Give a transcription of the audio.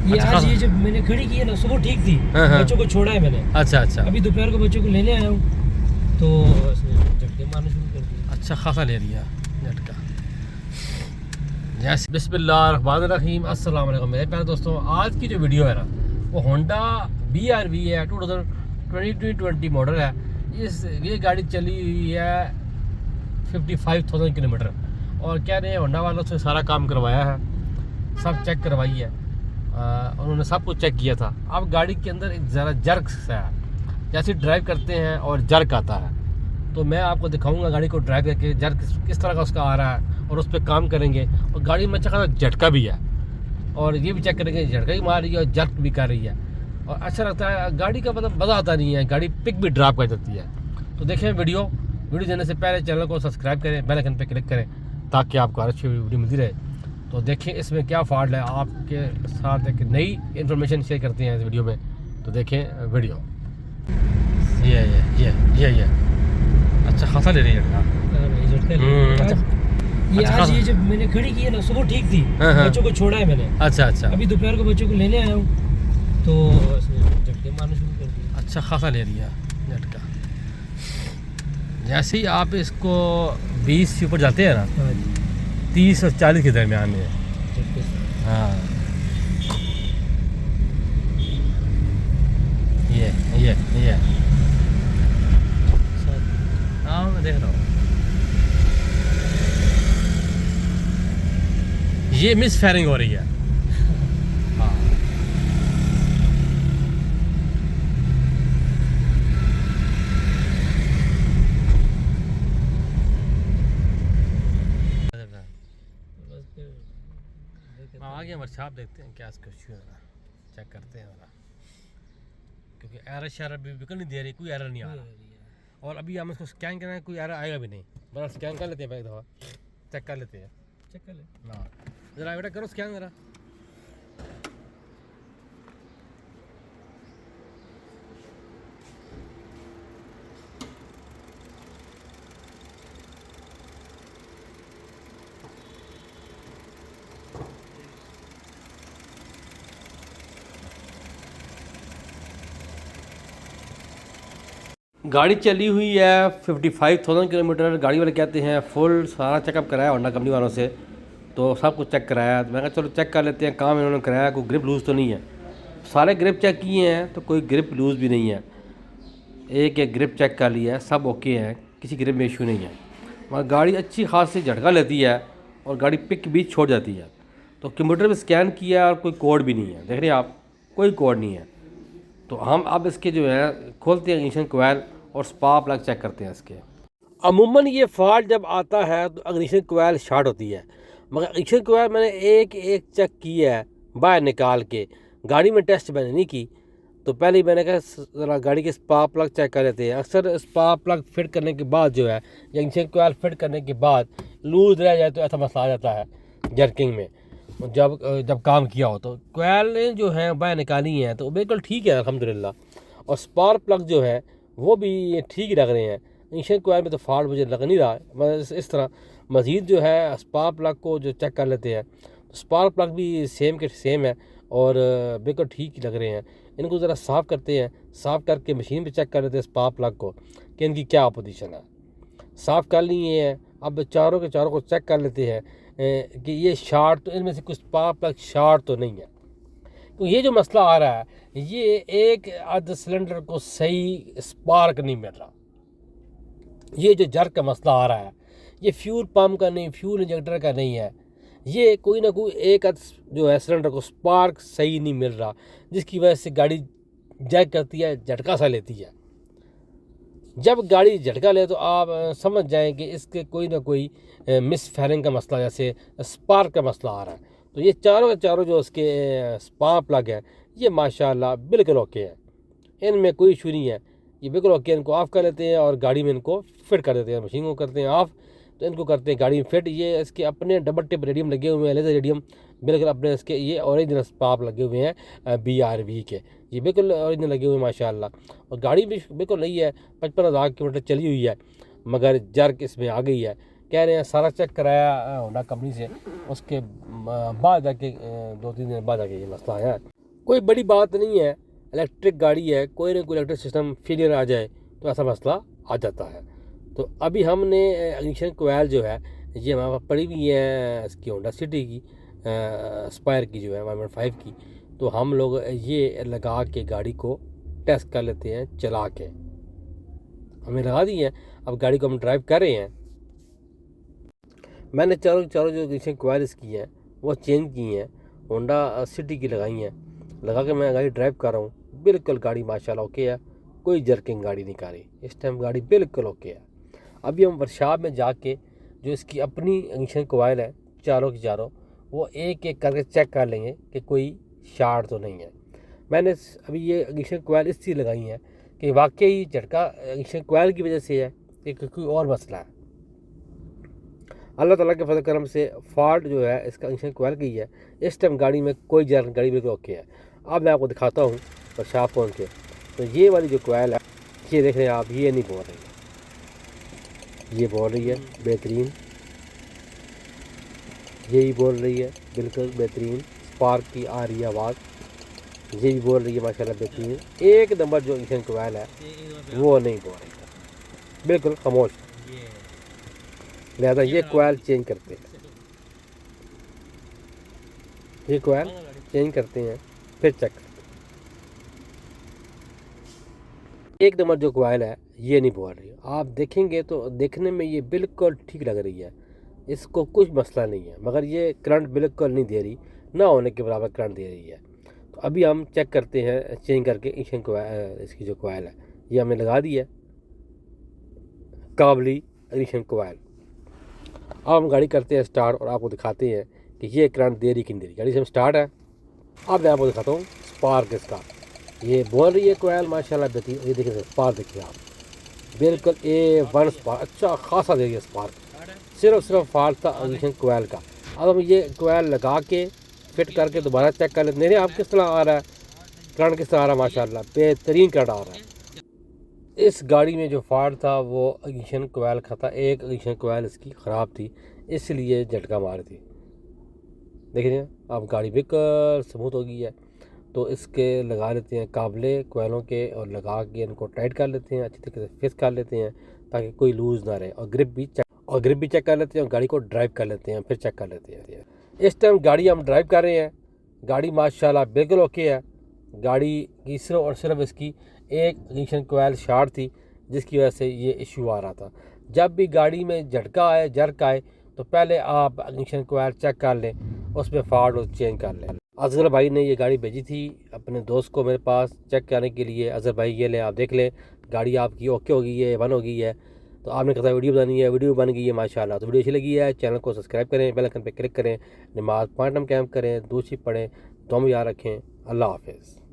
ये अच्छा, आज ये जब मैंने खड़ी की है ना सुबह ठीक थी। हाँ, हाँ। बच्चों को छोड़ा है मैंने। अच्छा अच्छा अभी दोपहर को बच्चों को लेने आया हूँ तो इसने झटके मारने शुरू कर दिए। अच्छा खासा ले लिया झटका। जैसे बिस्मिल्लाहिर्रहमानिर्रहीम, अस्सलाम वालेकुम मेरे प्यारे दोस्तों। आज की जो वीडियो है ना वो होंडा BRV है, 2020 मॉडल है। ये गाड़ी चली हुई है 55,000 किलोमीटर। और क्या रहे होंडा वालों से सारा काम करवाया है, सब चेक करवाई है। उन्होंने सब कुछ चेक किया था। अब गाड़ी के अंदर एक ज़रा जर्क सा है, जैसे ड्राइव करते हैं और जर्क आता है तो मैं आपको दिखाऊंगा गाड़ी को ड्राइव करके जर्क किस तरह का उसका आ रहा है और उस पर काम करेंगे। और गाड़ी में अच्छा खासा झटका भी है और ये भी चेक करेंगे झटका ही मार रही है और जर्क भी कर रही है और अच्छा लगता है। गाड़ी का मतलब मज़ा आता नहीं है, गाड़ी पिक भी ड्रॉप कर देती है। तो देखें वीडियो देने से पहले चैनल को सब्सक्राइब करें, बेल आइकन पे क्लिक करें ताकि आपको हर अच्छी वीडियो मिलती रहे। तो देखें इसमें क्या फॉल्ट है, आपके साथ एक नई इन्फॉर्मेशन शेयर करते हैं इस वीडियो में। तो देखें वीडियो। ये अच्छा खासा ले रही है झटका। ये अच्छा आज खासा। ये जब मैंने खड़ी की है ना सुबह ठीक थी। हाँ, हाँ। बच्चों को छोड़ा है मैंने। अच्छा अच्छा अभी दोपहर को बच्चों को लेने आया हूँ तो इसने झटके मारने शुरू कर दिए। अच्छा खासा ले लिया झटका। जैसे ही आप इसको 20 से ऊपर जाते हैं ना, हाँ जी, 30 और 40 के दरमियान में। झटके से। हाँ ये हाँ मैं देख रहा हूँ। ये मिस फायरिंग हो रही है। हाँ बस फिर आगे हमारे छाप देखते हैं क्या इसका इशू है ना, चेक करते हैं ज़रा। क्योंकि एरर शरर भी बिल्कुल नहीं दे रही, कोई एरर नहीं आ रहा। और अभी हम इसको स्कैन करें कोई एरर आएगा भी नहीं। बड़ा स्कैन कर लेते हैं, एक दफ़ा चेक कर लेते हैं। चेक कर ले। हाँ ज़रा बेटा करो स्कैन ज़रा। गाड़ी चली हुई है 55,000 किलोमीटर। गाड़ी वाले कहते हैं फुल सारा चेकअप कराया होंडा कंपनी वालों से, तो सब कुछ चेक कराया। तो मैं कहा चलो चेक कर लेते हैं, काम इन्होंने कराया, कोई ग्रिप लूज़ तो नहीं है। सारे ग्रिप चेक किए हैं तो कोई ग्रिप लूज़ भी नहीं है। एक ग्रिप चेक कर लिया है, सब ओके है, किसी ग्रिप में इशू नहीं है। मगर गाड़ी अच्छी खासी झटका लेती है और गाड़ी पिक भी छोड़ जाती है। तो कंप्यूटर में स्कैन किया और कोई कोड भी नहीं है, देख रहे हैं आप, कोई कोड नहीं है। तो हम अब इसके जो है खोलते हैं इग्निशन कोयल और स्पार्क प्लग चेक करते हैं इसके। अमूमन ये फॉल्ट जब आता है तो इग्निशन कोयल शॉर्ट होती है, मगर इग्निशन कोयल मैंने एक चेक की है बाहर निकाल के। गाड़ी में टेस्ट मैंने नहीं की, तो पहले ही मैंने कहा ज़रा गाड़ी के स्पार्क प्लग चेक कर लेते हैं। अक्सर स्पार्क प्लग फिट करने के बाद जो है या इग्निशन कोयल फिट करने के बाद लूज़ रह जाए तो ऐसा मसला आ जाता है जर्किंग में। जब काम किया हो तो कोयल जो है बाहर निकाली हैं तो बिल्कुल ठीक है अल्हम्दुलिल्लाह। और स्पार्क प्लग जो है वो भी ठीक ही लग रहे हैं। इंजन कोयल में तो फॉल्ट मुझे लग नहीं रहा। मैं इस तरह मज़ीद जो है स्पार्क प्लग को जो चेक कर लेते हैं, तो स्पार्क प्लग भी सेम के सेम है और बिल्कुल ठीक ही लग रहे हैं। इनको ज़रा साफ़ करते हैं, साफ़ करके मशीन पे चेक कर लेते हैं स्पार्क प्लग को कि इनकी क्या पोजीशन है। साफ़ कर लिए हैं, अब चारों के चारों को चेक कर लेते हैं कि ये शार्ट तो इनमें से कुछ स्पार्क प्लग शार्ट तो नहीं है। तो ये जो मसला आ रहा है, ये एक आध सिलेंडर को सही स्पार्क नहीं मिल रहा। ये जो जर्क का मसला आ रहा है ये फ्यूल पम्प का नहीं, फ्यूल इंजेक्टर का नहीं है। ये कोई ना कोई एक आध जो है सिलेंडर को स्पार्क सही नहीं मिल रहा, जिसकी वजह से गाड़ी जैक करती है, झटका सा लेती है। जब गाड़ी झटका ले तो आप समझ जाएं कि इसके कोई ना कोई मिस फायरिंग का मसला, जैसे स्पार्क का मसला आ रहा है। तो ये चारों के चारों जो उसके स्पार्क प्लग हैं ये माशाल्लाह बिल्कुल ओके है, इनमें कोई इशू नहीं है। ये बिल्कुल ओके। इनको ऑफ़ कर लेते हैं और गाड़ी में इनको फिट कर देते हैं। मशीन को करते हैं ऑफ़ तो इनको करते हैं गाड़ी में फिट। ये इसके अपने डबल टिप रेडियम लगे हुए हैं, लेज़र रेडियम बिल्कुल अपने इसके ये ओरिजिनल स्पार्क लगे हुए हैं BRV के, ये बिल्कुल ओरिजिनल लगे हुए हैं माशाल्लाह। और गाड़ी भी बिल्कुल नई है, 55,000 किलोमीटर चली हुई है, मगर जर्क इसमें आ गई है। कह रहे हैं सारा चेक कराया होंडा कंपनी से, उसके बाद जाके 2-3 दिन बाद जाके ये मसला आया है। कोई बड़ी बात नहीं है, इलेक्ट्रिक गाड़ी है, कोई ना कोई इलेक्ट्रिक सिस्टम फेलियर आ जाए तो ऐसा मसला आ जाता है। तो अभी हमने इग्निशन कोयल जो है ये हमारे पास पड़ी हुई है इसकी होंडा सिटी की स्पायर की जो है 1.5 की, तो हम लोग ये लगा के गाड़ी को टेस्ट कर लेते हैं चला के। हमें लगा दी है, अब गाड़ी को हम ड्राइव कर रहे हैं। मैंने चारों जो इग्निशन कोयल इसकी हैं वो चेंज की हैं, होंडा सिटी की लगाई हैं। लगा के मैं गाड़ी ड्राइव कर रहा हूँ, बिल्कुल गाड़ी माशाल्लाह ओके है, कोई जर्किंग गाड़ी नहीं कर रही, इस टाइम गाड़ी बिल्कुल ओके है। अभी हम वर्कशॉप में जाके जो इसकी अपनी इग्निशन कोयल है चारों की चारों, वो एक एक करके चेक कर लेंगे कि कोई शार्ट तो नहीं है। मैंने अभी ये इग्निशन कोयल इसलिए लगाई है कि वाकई झटका इग्निशन कोयल की वजह से है कि कोई और मसला है। अल्लाह ताला के फजल करम से फॉल्ट जो है इसका इग्निशन कोयल की है। इस टाइम गाड़ी में कोई जर्क, गाड़ी बिल्कुल ओके है। अब मैं आपको दिखाता हूँ वर्कशॉप पहुँच के। तो ये वाली जो कोयल है ये देख रहे हैं आप, ये नहीं बोल रही है, ये बोल रही है बेहतरीन, यही बोल रही है बिल्कुल बेहतरीन, स्पार्क की आ रही है आवाज़, ये भी बोल रही है माशाल्लाह बेहतरीन। एक नंबर जो इग्निशन कोयल है वो नहीं बोल रही है, बिल्कुल खामोश। लिहाजा ये कोयल चेंज करते हैं, ये कोयल चेंज करते हैं फिर चेक करते हैं। एक नंबर जो कोयल है ये नहीं बोल रही, आप देखेंगे तो देखने में ये बिल्कुल ठीक लग रही है, इसको कुछ मसला नहीं है, मगर ये करंट बिल्कुल नहीं दे रही, ना होने के बराबर करंट दे रही है। तो अभी हम चेक करते हैं चेंज करके इग्निशन कोयल, इसकी जो कोयल है ये हमने लगा दी है काबली इग्निशन कोयल। अब हम गाड़ी करते हैं स्टार्ट और आपको दिखाते हैं कि ये करंट दे रही कि नहीं दे रही। गाड़ी से हम स्टार्ट है, अब मैं आपको दिखाता हूँ स्पार्क इसका, ये बोल रही है कोयल माशाल्लाह बेहतरीन। ये देखिए स्पार्क देखिए आप, बिल्कुल A1 स्पार्क, अच्छा खासा दे रही है स्पार्क, सिर्फ फॉल्ट था इग्निशन कोयल का। अब हम ये कोयल लगा के फिट करके दोबारा चेक कर लेते हैं। आप किस तरह आ रहा है करंट, किस तरह आ रहा है माशाल्लाह बेहतरीन करंट आ रहा है। इस गाड़ी में जो फॉल्ट था वो इग्निशन कोयल का था, एक इग्निशन कोयल इसकी ख़राब थी इसलिए झटका मारी थी। देखिए अब गाड़ी बिल्कुल स्मूथ हो गई है। तो इसके लगा लेते हैं काबले कोयलों के और लगा के इनको टाइट कर लेते हैं, अच्छी तरीके से फिक्स कर लेते हैं ताकि कोई लूज़ ना रहे, और ग्रिप भी चेक कर लेते हैं और गाड़ी को ड्राइव कर लेते हैं फिर चेक कर लेते हैं। इस टाइम गाड़ी हम ड्राइव कर रहे हैं, गाड़ी माशाल्लाह बिल्कुल ओके है। गाड़ी की सिर्फ और सिर्फ इसकी एक इग्निशन कोयल शॉर्ट थी जिसकी वजह से ये इशू आ रहा था। जब भी गाड़ी में झटका आए, जर्क आए, तो पहले आप इग्निशन कोयल चेक कर लें, उसमें फॉल्ट चेंज कर लें। अजहर भाई ने ये गाड़ी भेजी थी अपने दोस्त को मेरे पास चेक करने के लिए। अजहर भाई ये लें, आप देख लें गाड़ी आपकी ओके हो गई है, 1 हो गई है। तो आपने कहा वीडियो बनानी है, वीडियो बन गई है माशाल्लाह। तो वीडियो अच्छी लगी है चैनल को सब्सक्राइब करें, बेल आइकन पे क्लिक करें, नमाज 5 टाइम कैंप करें, दूसरी पढ़ें, तुम याद रखें। अल्लाह हाफिज़।